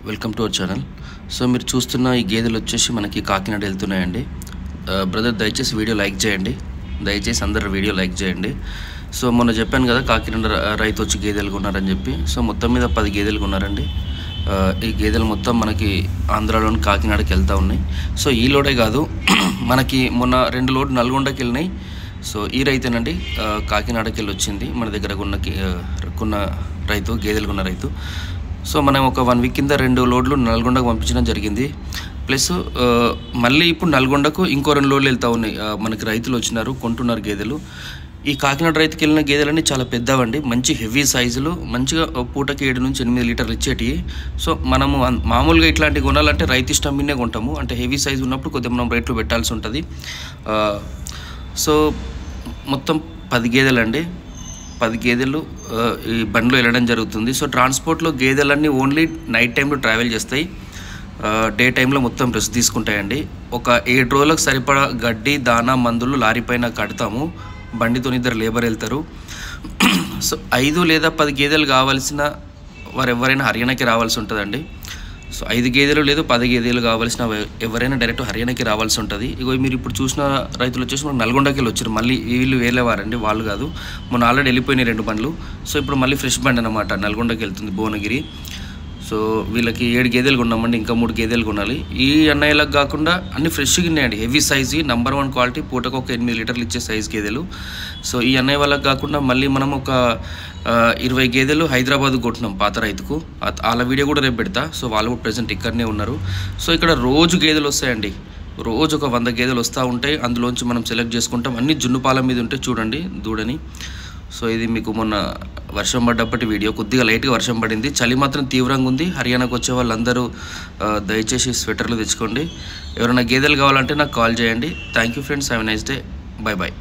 Welcome to our channel. So మీరు చూస్తున్న ఈ గేదెలు వచ్చేసి మనకి కాకినాడ వెళ్తున్నాయండి. బ్రదర్ దయచేసి వీడియో లైక్ చేయండి, దయచేసి అందరు వీడియో లైక్ చేయండి. సో మొన్న చెప్పాను కదా కాకినాడ రైతు వచ్చి గేదెలు కొన్నారని చెప్పి. సో మొత్తం మీద 10 గేదెలు కొన్నారండి. ఈ గేదెలు మొత్తం మనకి ఆంధ్రాలోని కాకినాడకి వెళ్తూ ఉన్నాయి. సో ఈ లోడే కాదు, మనకి మొన్న 2 లోడ్ నల్గొండకి వెళ్ళినాయి. సో ఈ రైతేనండి కాకినాడకి వెళ్ళి వచ్చింది మన దగ్గర కొన్న రైతు, గేదెలు కొన్న రైతు. సో మనం ఒక 1 వీక్ కింద 2 లోడ్లు నల్గొండకు పంపించడం జరిగింది. ప్లస్ మళ్ళీ ఇప్పుడు నల్గొండకు ఇంకో 2 లోడ్లు వెళ్తూ ఉన్నాయి. మనకి రైతులు వచ్చినారు, కొంటున్నారు గేదెలు. ఈ కాకినాడ రైతుకి వెళ్ళిన గేదెలన్నీ చాలా పెద్దవండి, మంచి హెవీ సైజులు, మంచిగా పూటకి 7 నుంచి 8 లీటర్లు ఇచ్చేటివి. సో మనము మామూలుగా ఇట్లాంటివి కొనాలంటే రైతు ఇష్టం మీదే కొంటాము. అంటే హెవీ సైజు ఉన్నప్పుడు కొద్దిగా మనం రేట్లు పెట్టాల్సి ఉంటుంది. సో మొత్తం 10 గేదెలు అండి. 10 గేదెలు ఈ బండిలో వెళ్ళడం జరుగుతుంది. సో ట్రాన్స్పోర్ట్లో గేదెలన్నీ ఓన్లీ నైట్ టైంలో ట్రావెల్ చేస్తాయి, డే టైంలో మొత్తం రెస్ట్ తీసుకుంటాయండి. ఒక 7 రోజులకు సరిపడా గడ్డి, దానా, మందులు లారీ పైన కడతాము. బండితో 2 లేబర్ వెళ్తారు. సో 5 లేదా 10 గేదెలు కావాల్సిన వారు ఎవరైనా హర్యానాకి రావాల్సి ఉంటుందండి. సో 5 గేదెలు లేదు 10 గేదెలు కావాల్సిన ఎవరైనా డైరెక్ట్ హర్యానాకి రావాల్సి ఉంటుంది. ఇగో మీరు ఇప్పుడు చూసిన రైతులు వచ్చేసి మనకు నల్గొండకి వెళ్ళి వచ్చారు. మళ్ళీ వీళ్ళు వేలేవారండి, వాళ్ళు కాదు. మొన్న ఆల్రెడీ వెళ్ళిపోయినాయి 2 బండ్లు. సో ఇప్పుడు మళ్ళీ ఫ్రెష్ బండి అనమాట నల్గొండకి వెళ్తుంది, భువనగిరి. సో వీళ్ళకి 7 గేదెలు కొన్నామండి, ఇంకా 3 గేదెలు కొనాలి. ఈ అన్నయ్యలకు కాకుండా అన్ని ఫ్రెష్గా ఉన్నాయండి, హెవీ సైజు, నెంబర్ 1 క్వాలిటీ, పూటకు ఒక 8 లీటర్లు ఇచ్చే సైజు గేదెలు. సో ఈ అన్నయ్య వాళ్ళకి కాకుండా మళ్ళీ మనం ఒక 20 గేదెలు హైదరాబాద్ కొట్టినాం పాత రైతుకు. వాళ్ళ వీడియో కూడా రేపు పెడతా. సో వాళ్ళు కూడా ప్రజెంట్ ఇక్కడనే ఉన్నారు. సో ఇక్కడ రోజు గేదెలు వస్తాయండి, రోజు ఒక 100 గేదెలు వస్తూ ఉంటాయి. అందులోంచి మనం సెలెక్ట్ చేసుకుంటాం. అన్ని జున్నుపాల మీద ఉంటాయి చూడండి, దూడని. సో ఇది మీకు మొన్న వర్షం పడ్డప్పటి వీడియో, కొద్దిగా లైట్గా వర్షం పడింది, చలి మాత్రం తీవ్రంగా ఉంది. హర్యానాకు వచ్చే వాళ్ళందరూ దయచేసి స్వెటర్లు తెచ్చుకోండి. ఎవరైనా గేదెలు కావాలంటే నాకు కాల్ చేయండి. Thank you friends, have a nice day, bye bye.